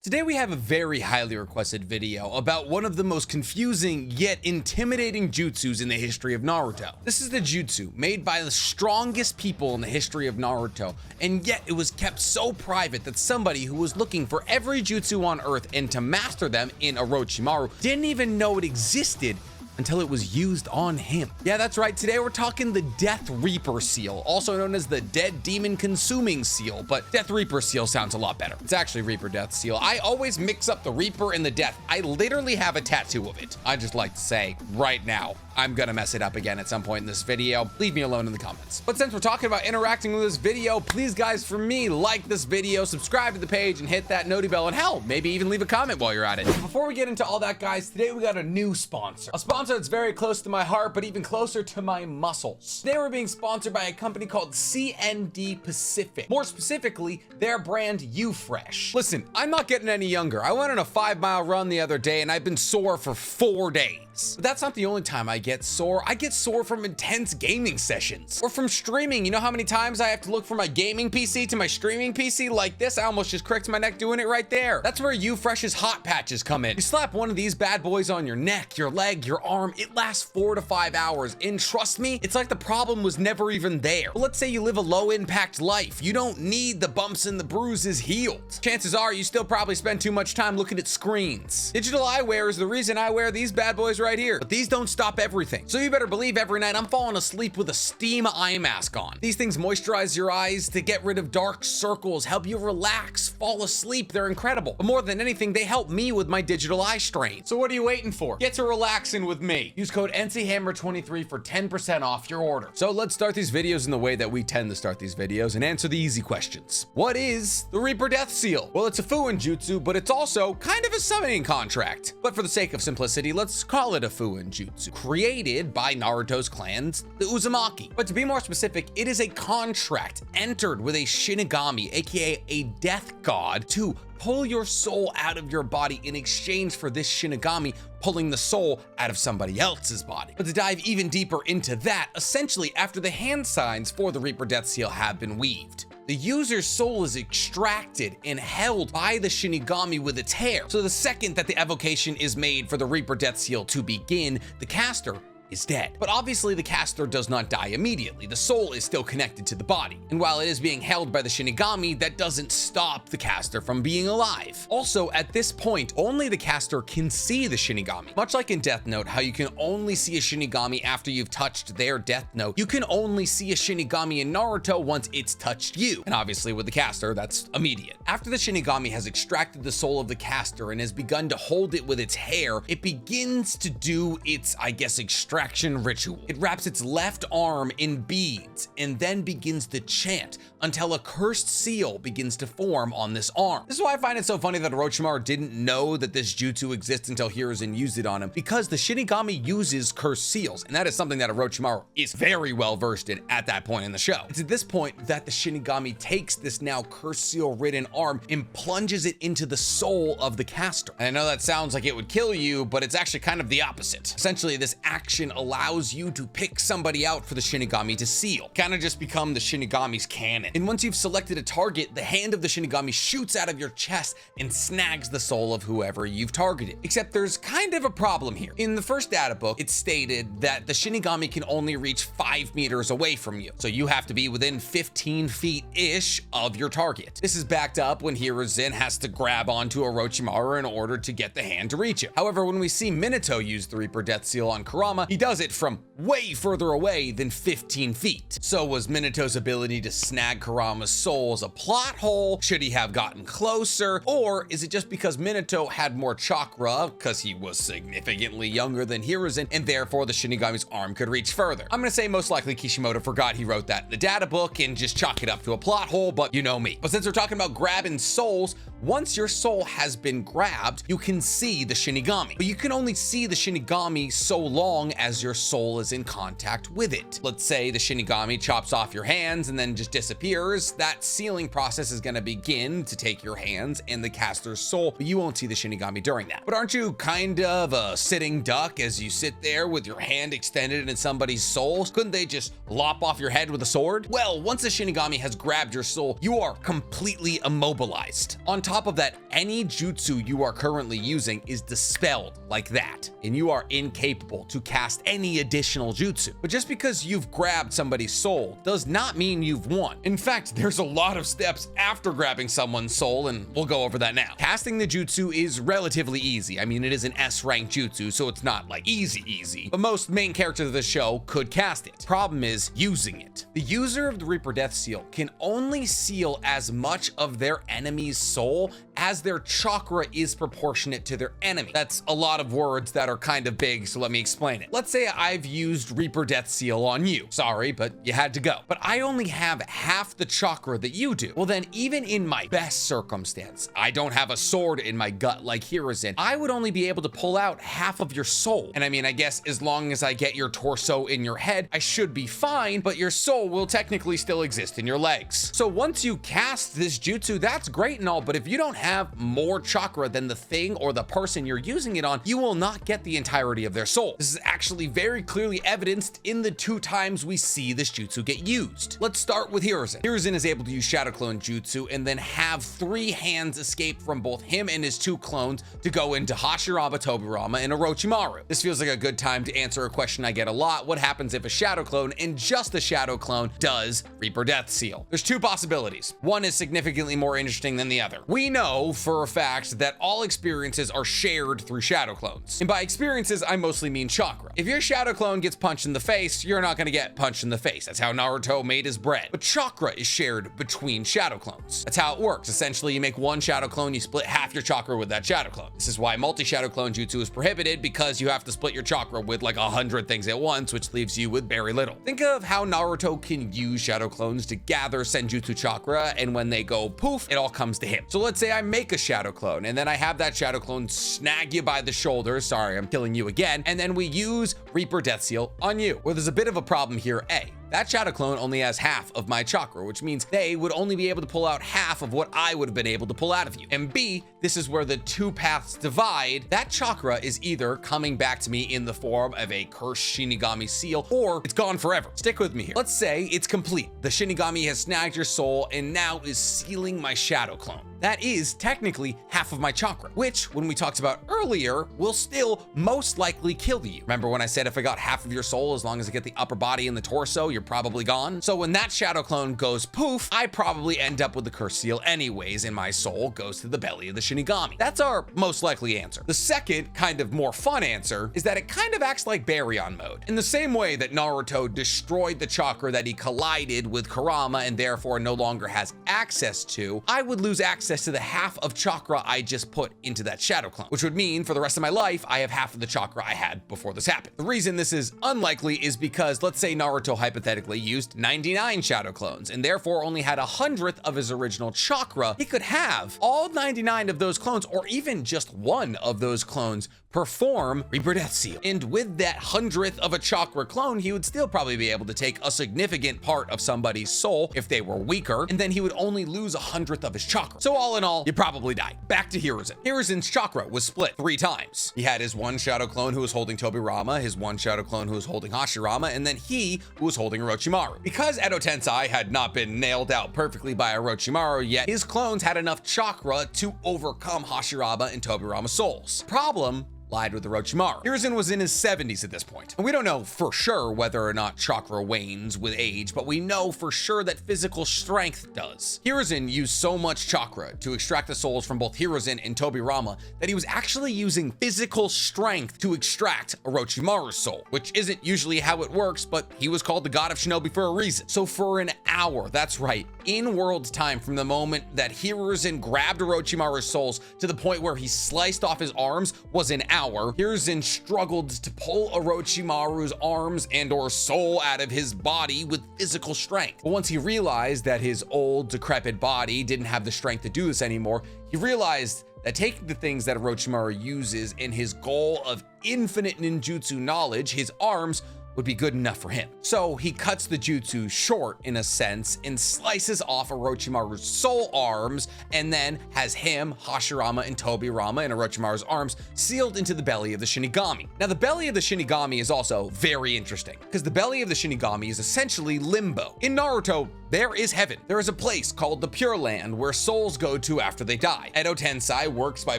Today we have a very highly requested video about one of the most confusing yet intimidating jutsus in the history of Naruto. This is the jutsu made by the strongest people in the history of Naruto, and yet it was kept so private that somebody who was looking for every jutsu on earth and to master them in Orochimaru didn't even know it existed until it was used on him. Yeah, that's right. Today we're talking the Death Reaper seal, also known as the Dead Demon Consuming seal, but Death Reaper seal sounds a lot better. It's actually Reaper Death seal. I always mix up the Reaper and the Death. I literally have a tattoo of it. I just like to say right now, I'm gonna mess it up again at some point in this video. Leave me alone in the comments. But since we're talking about interacting with this video, please guys, for me, like this video, subscribe to the page, and hit that noti bell, and hell, maybe even leave a comment while you're at it. Before we get into all that, guys, today we got a new sponsor. A sponsor that's very close to my heart, but even closer to my muscles. Today we're being sponsored by a company called CND Pacific. More specifically, their brand UFresh. Listen, I'm not getting any younger. I went on a 5-mile run the other day and I've been sore for 4 days. But that's not the only time I get sore. I get sore from intense gaming sessions or from streaming. You know how many times I have to look from my gaming PC to my streaming PC like this? I almost just cracked my neck doing it right there. That's where UFresh's hot patches come in. You slap one of these bad boys on your neck, your leg, your arm. It lasts 4 to 5 hours. And trust me, it's like the problem was never even there. But let's say you live a low impact life. You don't need the bumps and the bruises healed. Chances are you still probably spend too much time looking at screens. Digital eyewear is the reason I wear these bad boys right here. But these don't stop everything. So you better believe every night I'm falling asleep with a steam eye mask on. These things moisturize your eyes to get rid of dark circles, help you relax, fall asleep. They're incredible. But more than anything, they help me with my digital eye strain. So what are you waiting for? Get to relaxing with me. Use code NCHammer23 for 10% off your order. So let's start these videos in the way that we tend to start these videos and answer the easy questions. What is the Reaper Death Seal? Well, it's a Fuin jutsu, but it's also kind of a summoning contract. But for the sake of simplicity, let's call it a Fuin jutsu, created by Naruto's clans, the Uzumaki. But to be more specific, it is a contract entered with a Shinigami, aka a death god, to pull your soul out of your body in exchange for this Shinigami pulling the soul out of somebody else's body. But to dive even deeper into that, essentially after the hand signs for the Reaper Death Seal have been weaved, the user's soul is extracted and held by the Shinigami with its hair. So the second that the evocation is made for the Reaper Death Seal to begin, the caster is dead. But obviously the caster does not die immediately. The soul is still connected to the body. And while it is being held by the Shinigami, that doesn't stop the caster from being alive. Also, at this point, only the caster can see the Shinigami. Much like in Death Note, how you can only see a Shinigami after you've touched their Death Note, you can only see a Shinigami in Naruto once it's touched you. And obviously with the caster, that's immediate. After the Shinigami has extracted the soul of the caster and has begun to hold it with its hair, it begins to do its, I guess, extraction ritual. It wraps its left arm in beads and then begins to chant until a cursed seal begins to form on this arm. This is why I find it so funny that Orochimaru didn't know that this jutsu exists until Hiruzen used it on him, because the Shinigami uses cursed seals, and that is something that Orochimaru is very well versed in at that point in the show. It's at this point that the Shinigami takes this now cursed seal ridden arm and plunges it into the soul of the caster. And I know that sounds like it would kill you, but it's actually kind of the opposite. Essentially, this action allows you to pick somebody out for the Shinigami to seal. Kind of just become the Shinigami's cannon. And once you've selected a target, the hand of the Shinigami shoots out of your chest and snags the soul of whoever you've targeted. Except there's kind of a problem here. In the first data book, it stated that the Shinigami can only reach 5 meters away from you. So you have to be within 15 feet-ish of your target. This is backed up when Hiruzen has to grab onto Orochimaru in order to get the hand to reach it. However, when we see Minato use the Reaper Death Seal on Kurama, he does it from way further away than 15 feet. So was Minato's ability to snag Kurama's soul as a plot hole? Should he have gotten closer? Or is it just because Minato had more chakra because he was significantly younger than Hiruzen and therefore the Shinigami's arm could reach further? I'm gonna say most likely Kishimoto forgot he wrote that in the data book and just chalk it up to a plot hole, but you know me. But since we're talking about grabbing souls, once your soul has been grabbed, you can see the Shinigami. But you can only see the Shinigami so long as as your soul is in contact with it. Let's say the Shinigami chops off your hands and then just disappears. That sealing process is going to begin to take your hands and the caster's soul, but you won't see the Shinigami during that. But aren't you kind of a sitting duck as you sit there with your hand extended in somebody's soul? Couldn't they just lop off your head with a sword? Well, once a Shinigami has grabbed your soul, you are completely immobilized. On top of that, any jutsu you are currently using is dispelled like that, and you are incapable to cast any additional jutsu. But just because you've grabbed somebody's soul does not mean you've won. In fact, there's a lot of steps after grabbing someone's soul, and we'll go over that now. Casting the jutsu is relatively easy. I mean, it is an S-rank jutsu, so it's not like easy, but most main characters of the show could cast it. Problem is using it. The user of the Reaper Death Seal can only seal as much of their enemy's soul as their chakra is proportionate to their enemy. That's a lot of words that are kind of big, so let me explain it. Let's say I've used Reaper Death Seal on you. Sorry, but you had to go. But I only have half the chakra that you do. Well then, even in my best circumstance, I don't have a sword in my gut like Hiruzen, I would only be able to pull out half of your soul. And I mean, I guess as long as I get your torso in your head, I should be fine, but your soul will technically still exist in your legs. So once you cast this jutsu, that's great and all, but if you don't have more chakra than the thing or the person you're using it on, you will not get the entirety of their soul. This is actually very clearly evidenced in the 2 times we see this jutsu get used. Let's start with Hiruzen. Hiruzen is able to use Shadow Clone Jutsu and then have 3 hands escape from both him and his 2 clones to go into Hashirama, Tobirama, and Orochimaru. This feels like a good time to answer a question I get a lot. What happens if a Shadow Clone and just a Shadow Clone does Reaper Death Seal? There's 2 possibilities. One is significantly more interesting than the other. We know for a fact that all experiences are shared through Shadow Clones. And by experiences, I mostly mean chakra. If your Shadow Clone gets punched in the face, you're not gonna get punched in the face. That's how Naruto made his bread. But chakra is shared between Shadow Clones. That's how it works. Essentially, you make one Shadow Clone, you split half your chakra with that Shadow Clone. This is why multi-Shadow Clone Jutsu is prohibited, because you have to split your chakra with like 100 things at once, which leaves you with very little. Think of how Naruto can use Shadow Clones to gather Senjutsu chakra, and when they go poof, it all comes to him. So let's say I make a Shadow Clone, and then I have that Shadow Clone snag you by the shoulder. Sorry, I'm killing you again. And then we use Reaper Death Seal on you. Well, there's a bit of a problem here. A, that Shadow Clone only has half of my chakra, which means they would only be able to pull out half of what I would have been able to pull out of you. And B, this is where the 2 paths divide. That chakra is either coming back to me in the form of a cursed Shinigami seal, or it's gone forever. Stick with me here. Let's say it's complete. The Shinigami has snagged your soul and now is sealing my Shadow Clone. That is technically half of my chakra, which, when we talked about earlier, will still most likely kill you. Remember when I said if I got half of your soul, as long as I get the upper body and the torso, you're probably gone? So when that Shadow Clone goes poof, I probably end up with the cursed seal anyways, and my soul goes to the belly of the Shinigami. That's our most likely answer. The second, kind of more fun answer, is that it kind of acts like Baryon mode. In the same way that Naruto destroyed the chakra that he collided with Kurama and therefore no longer has access to, I would lose access to the half of chakra I just put into that Shadow Clone, which would mean for the rest of my life, I have half of the chakra I had before this happened. The reason this is unlikely is because let's say Naruto hypothetically used 99 Shadow Clones and therefore only had 100th of his original chakra. He could have all 99 of those clones, or even just one of those clones, perform Reaper Death Seal. And with that 100th of a chakra clone, he would still probably be able to take a significant part of somebody's soul if they were weaker, and then he would only lose 100th of his chakra. So all in all, you probably die. Back to Hiruzen. Hiruzen's chakra was split 3 times. He had his one Shadow Clone who was holding Tobirama, his one Shadow Clone who was holding Hashirama, and then he who was holding Orochimaru. Because Edo Tensei had not been nailed out perfectly by Orochimaru yet, his clones had enough chakra to overcome Hashirama and Tobirama's souls. Problem lied with Orochimaru. Hiruzen was in his 70s at this point. And we don't know for sure whether or not chakra wanes with age, but we know for sure that physical strength does. Hiruzen used so much chakra to extract the souls from both Hiruzen and Tobirama that he was actually using physical strength to extract Orochimaru's soul, which isn't usually how it works, but he was called the God of Shinobi for a reason. So for an hour, that's right, in world time, from the moment that Hiruzen grabbed Orochimaru's souls to the point where he sliced off his arms was an hour. Hiruzen struggled to pull Orochimaru's arms and or soul out of his body with physical strength. But once he realized that his old, decrepit body didn't have the strength to do this anymore, he realized that taking the things that Orochimaru uses in his goal of infinite ninjutsu knowledge, his arms, would be good enough for him. So he cuts the jutsu short in a sense and slices off Orochimaru's soul arms, and then has him, Hashirama, and Tobirama and Orochimaru's arms sealed into the belly of the Shinigami. Now the belly of the Shinigami is also very interesting because the belly of the Shinigami is essentially limbo. In Naruto, there is heaven. There is a place called the Pure Land where souls go to after they die. Edo Tensei works by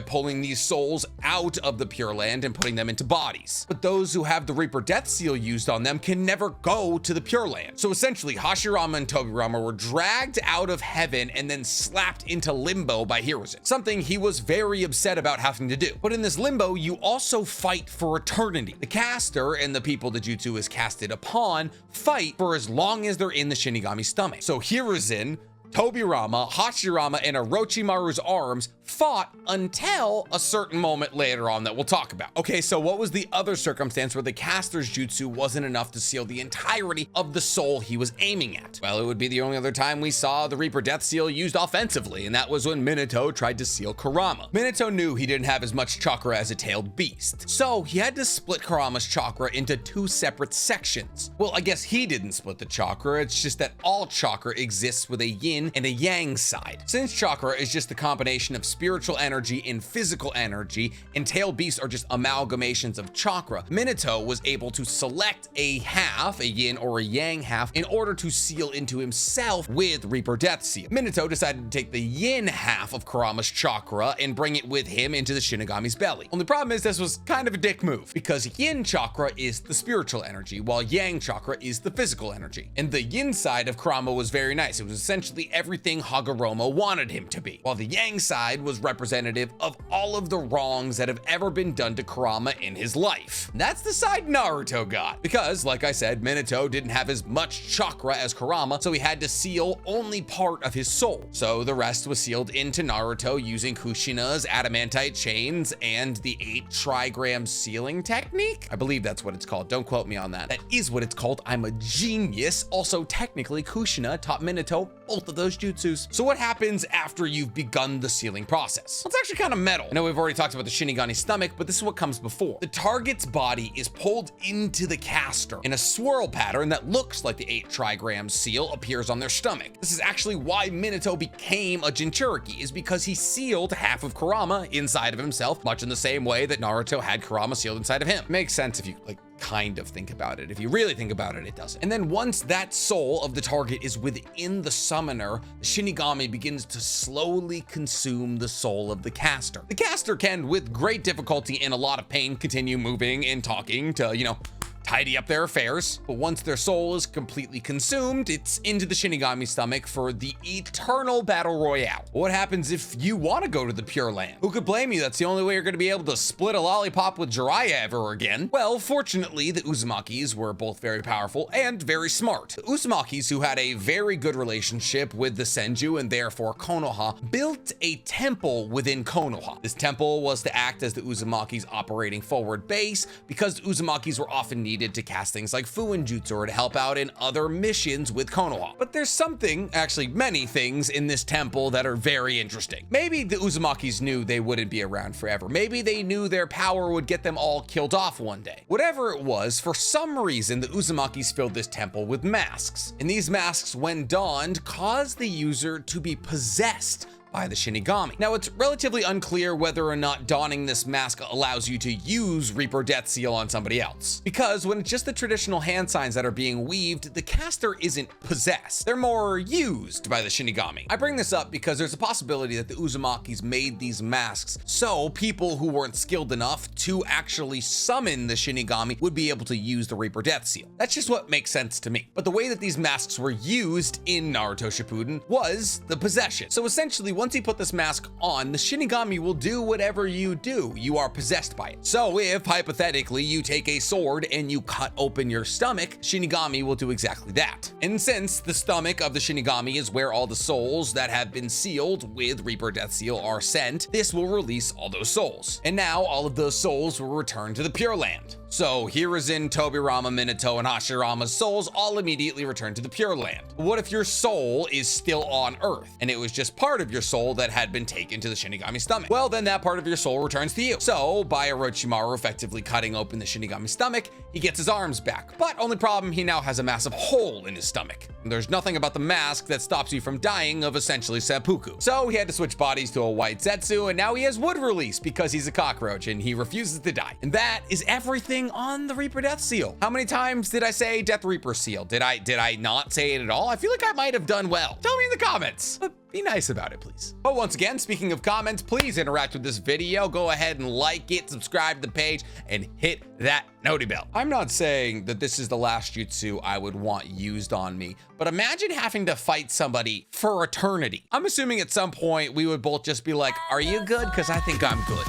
pulling these souls out of the Pure Land and putting them into bodies. But those who have the Reaper Death Seal used on them can never go to the Pure Land. So essentially, Hashirama and Tobirama were dragged out of heaven and then slapped into limbo by Hiruzen, something he was very upset about having to do. But in this limbo, you also fight for eternity. The caster and the people the jutsu is casted upon fight for as long as they're in the Shinigami stomach. So Hiruzen, Tobirama, Hashirama, and Orochimaru's arms fought until a certain moment later on that we'll talk about. Okay, so what was the other circumstance where the caster's jutsu wasn't enough to seal the entirety of the soul he was aiming at? Well, it would be the only other time we saw the Reaper Death Seal used offensively, and that was when Minato tried to seal Kurama. Minato knew he didn't have as much chakra as a tailed beast, so he had to split Kurama's chakra into two separate sections. Well, I guess he didn't split the chakra, it's just that all chakra exists with a yin and a yang side. Since chakra is just the combination of spiritual energy and physical energy, and tailed beasts are just amalgamations of chakra, Minato was able to select a half, a yin or a yang half, in order to seal into himself with Reaper Death Seal. Minato decided to take the yin half of Kurama's chakra and bring it with him into the Shinigami's belly. Only problem is this was kind of a dick move, because yin chakra is the spiritual energy, while yang chakra is the physical energy. And the yin side of Kurama was very nice. It was essentially everything Hagoromo wanted him to be, while the yang side was representative of all of the wrongs that have ever been done to Kurama in his life. And that's the side Naruto got, because like I said, Minato didn't have as much chakra as Kurama, so he had to seal only part of his soul. So the rest was sealed into Naruto using Kushina's adamantite chains and the 8 trigram sealing technique. I believe that's what it's called. Don't quote me on that. That is what it's called. I'm a genius. Also, technically, Kushina taught Minato both of those jutsus. So what happens after you've begun the sealing process? Well, it's actually kind of metal. I know we've already talked about the Shinigami stomach, but this is what comes before. The target's body is pulled into the caster, and a swirl pattern that looks like the 8 trigram seal appears on their stomach. This is actually why Minato became a Jinchuriki, is because he sealed half of Kurama inside of himself, much in the same way that Naruto had Kurama sealed inside of him. Makes sense if you kind of think about it. If you really think about it, it doesn't. And then once that soul of the target is within the summoner, the Shinigami begins to slowly consume the soul of the caster. The caster can, with great difficulty and a lot of pain, continue moving and talking to, tidy up their affairs, but once their soul is completely consumed, it's into the Shinigami stomach for the eternal battle royale. What happens if you want to go to the Pure Land? Who could blame you? That's the only way you're going to be able to split a lollipop with Jiraiya ever again. Well, fortunately, the Uzumakis were both very powerful and very smart. The Uzumakis, who had a very good relationship with the Senju and therefore Konoha, built a temple within Konoha. This temple was to act as the Uzumakis' operating forward base, because the Uzumakis were often needed to cast things like Fuin Jutsu or to help out in other missions with Konoha. But there's something, actually many things, in this temple that are very interesting. Maybe the Uzumakis knew they wouldn't be around forever. Maybe they knew their power would get them all killed off one day. Whatever it was, for some reason, the Uzumakis filled this temple with masks. And these masks, when donned, caused the user to be possessed by the Shinigami. Now, it's relatively unclear whether or not donning this mask allows you to use Reaper Death Seal on somebody else, because when it's just the traditional hand signs that are being weaved, the caster isn't possessed. They're more used by the Shinigami. I bring this up because there's a possibility that the Uzumakis made these masks so people who weren't skilled enough to actually summon the Shinigami would be able to use the Reaper Death Seal. That's just what makes sense to me. But the way that these masks were used in Naruto Shippuden was the possession. So essentially, once you put this mask on, the Shinigami will do whatever you do. You are possessed by it. So if, hypothetically, you take a sword and you cut open your stomach, Shinigami will do exactly that. And since the stomach of the Shinigami is where all the souls that have been sealed with Reaper Death Seal are sent, this will release all those souls. And now all of those souls will return to the Pure Land. So Hiruzen, Tobirama, Minato, and Hashirama's souls all immediately return to the Pure Land. What if your soul is still on Earth, and it was just part of your soul that had been taken to the Shinigami stomach? Well, then that part of your soul returns to you. So by Orochimaru effectively cutting open the Shinigami stomach, he gets his arms back. But only problem, he now has a massive hole in his stomach. And there's nothing about the mask that stops you from dying of essentially seppuku. So he had to switch bodies to a white Zetsu, and now he has wood release because he's a cockroach and he refuses to die. And that is everything on the Reaper Death Seal. How many times did I say Death Reaper Seal? Did I not say it at all? I feel like I might have done well. Tell me in the comments. But be nice about it, please. But once again, speaking of comments, please interact with this video. Go ahead and like it, subscribe to the page, and hit that noti bell. I'm not saying that this is the last jutsu I would want used on me, but imagine having to fight somebody for eternity. I'm assuming at some point we would both just be like, are you good? Because I think I'm good.